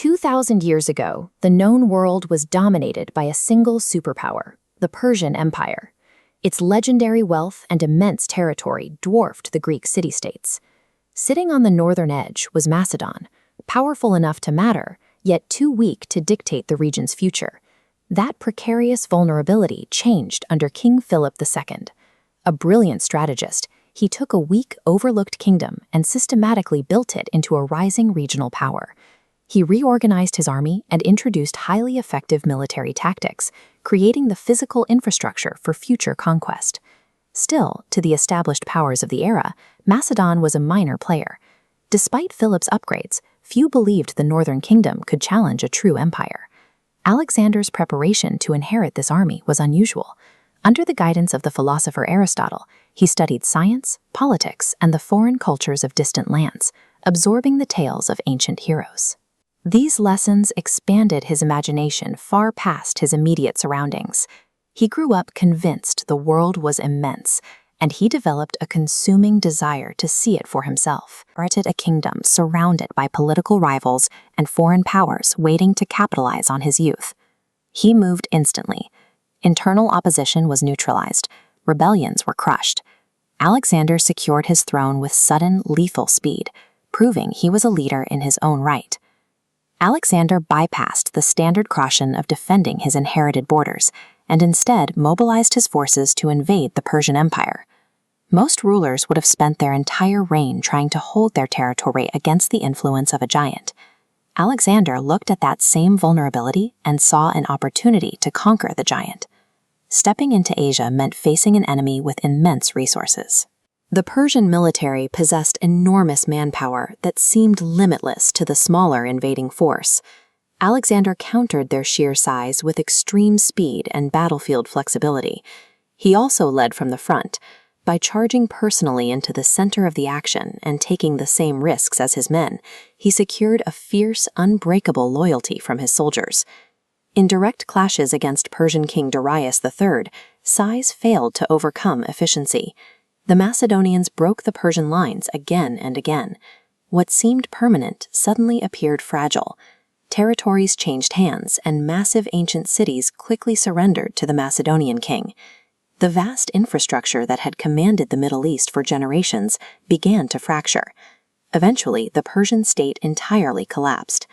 2,000 years ago, the known world was dominated by a single superpower, the Persian Empire. Its legendary wealth and immense territory dwarfed the Greek city-states. Sitting on the northern edge was Macedon, powerful enough to matter, yet too weak to dictate the region's future. That precarious vulnerability changed under King Philip II. A brilliant strategist, he took a weak, overlooked kingdom and systematically built it into a rising regional power. He reorganized his army and introduced highly effective military tactics, creating the physical infrastructure for future conquest. Still, to the established powers of the era, Macedon was a minor player. Despite Philip's upgrades, few believed the northern kingdom could challenge a true empire. Alexander's preparation to inherit this army was unusual. Under the guidance of the philosopher Aristotle, he studied science, politics, and the foreign cultures of distant lands, absorbing the tales of ancient heroes. These lessons expanded his imagination far past his immediate surroundings. He grew up convinced the world was immense, and he developed a consuming desire to see it for himself. He inherited a kingdom surrounded by political rivals and foreign powers waiting to capitalize on his youth. He moved instantly. Internal opposition was neutralized. Rebellions were crushed. Alexander secured his throne with sudden, lethal speed, proving he was a leader in his own right. Alexander bypassed the standard caution of defending his inherited borders and instead mobilized his forces to invade the Persian Empire. Most rulers would have spent their entire reign trying to hold their territory against the influence of a giant. Alexander looked at that same vulnerability and saw an opportunity to conquer the giant. Stepping into Asia meant facing an enemy with immense resources. The Persian military possessed enormous manpower that seemed limitless to the smaller invading force. Alexander countered their sheer size with extreme speed and battlefield flexibility. He also led from the front. By charging personally into the center of the action and taking the same risks as his men, he secured a fierce, unbreakable loyalty from his soldiers. In direct clashes against Persian King Darius III, size failed to overcome efficiency. The Macedonians broke the Persian lines again and again. What seemed permanent suddenly appeared fragile. Territories changed hands, and massive ancient cities quickly surrendered to the Macedonian king. The vast infrastructure that had commanded the Middle East for generations began to fracture. Eventually, the Persian state entirely collapsed.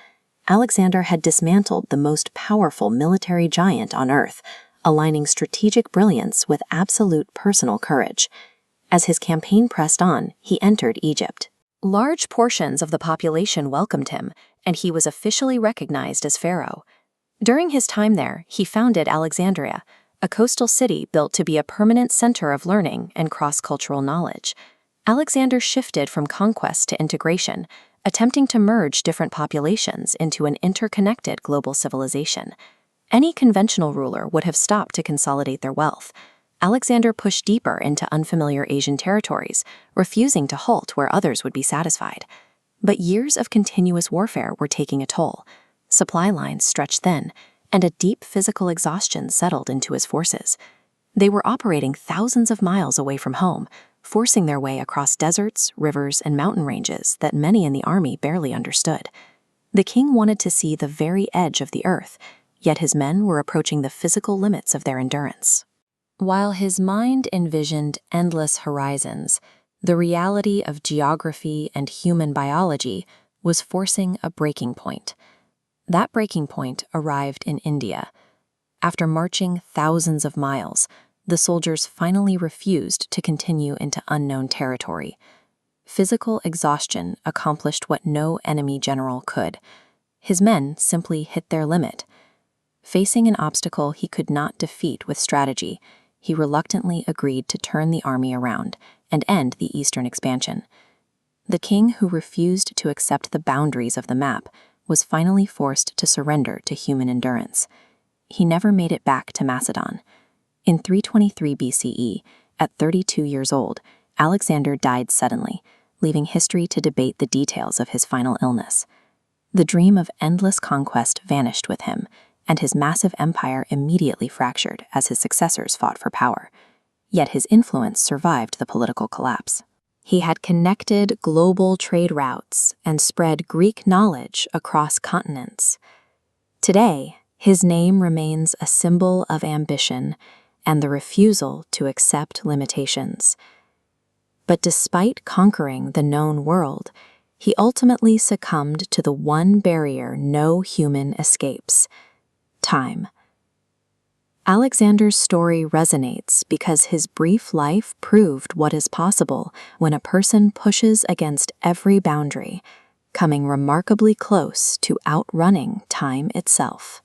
Alexander had dismantled the most powerful military giant on earth, aligning strategic brilliance with absolute personal courage. As his campaign pressed on, he entered Egypt. Large portions of the population welcomed him, and he was officially recognized as pharaoh. During his time there, he founded Alexandria, a coastal city built to be a permanent center of learning and cross-cultural knowledge. Alexander shifted from conquest to integration, attempting to merge different populations into an interconnected global civilization. Any conventional ruler would have stopped to consolidate their wealth. Alexander pushed deeper into unfamiliar Asian territories, refusing to halt where others would be satisfied. But years of continuous warfare were taking a toll. Supply lines stretched thin, and a deep physical exhaustion settled into his forces. They were operating thousands of miles away from home, forcing their way across deserts, rivers, and mountain ranges that many in the army barely understood. The king wanted to see the very edge of the earth, yet his men were approaching the physical limits of their endurance. While his mind envisioned endless horizons, the reality of geography and human biology was forcing a breaking point. That breaking point arrived in India. After marching thousands of miles, the soldiers finally refused to continue into unknown territory. Physical exhaustion accomplished what no enemy general could. His men simply hit their limit. Facing an obstacle he could not defeat with strategy, he reluctantly agreed to turn the army around and end the eastern expansion. The king, who refused to accept the boundaries of the map, was finally forced to surrender to human endurance. He never made it back to Macedon. In 323 BCE, at 32 years old, Alexander died suddenly, leaving history to debate the details of his final illness. The dream of endless conquest vanished with him, and his massive empire immediately fractured as his successors fought for power. Yet his influence survived the political collapse. He had connected global trade routes and spread Greek knowledge across continents. Today, his name remains a symbol of ambition and the refusal to accept limitations. But despite conquering the known world, he ultimately succumbed to the one barrier no human escapes: time. Alexander's story resonates because his brief life proved what is possible when a person pushes against every boundary, coming remarkably close to outrunning time itself.